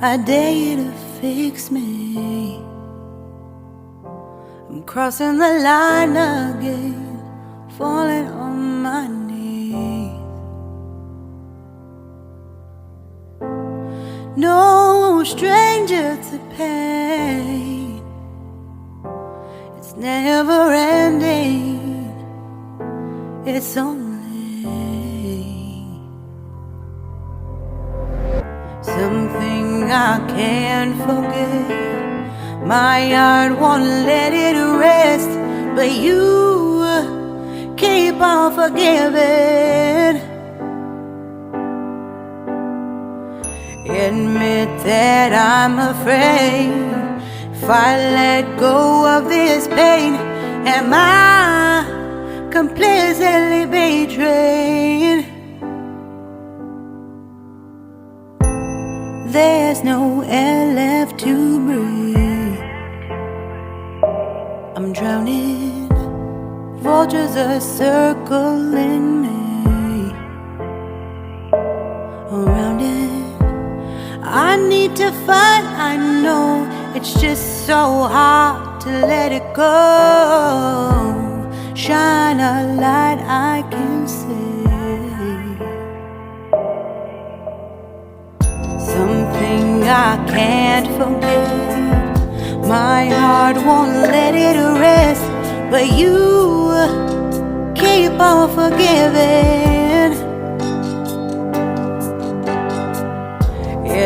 I dare you to fix me. I'm crossing the line again, falling on my knees. No stranger to pain, it's never ending, it's only something I can't forget. My heart won't let it rest, but you keep on forgiving. Admit that I'm afraid. If I let go of this pain, am I completely betrayed? There's no air left to breathe. I'm drowning, vultures are circling me. Around it, I need to fight. I know it's just so hard to let it go. Shine a light I can see. Something I can't forget. My heart won't let it rest, but you keep on forgiving.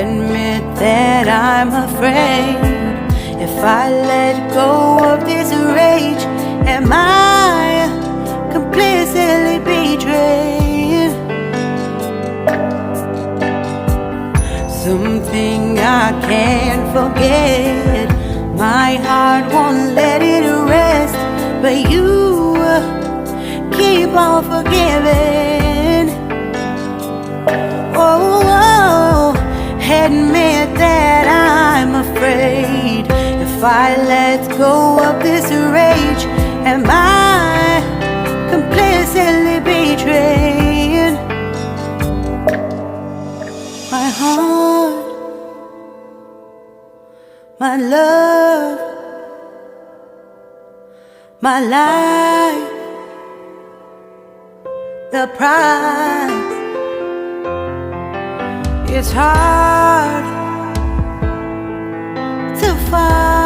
Admit that I'm afraid. If I let go of this rage, am I completely betrayed? Something I can't forget. My heart won't let it rest, but you keep on forgiving. Oh, admit that I'm afraid. If I let go of this rage, am I completely betrayed? My heart, my love, my life, the price. It's hard to find.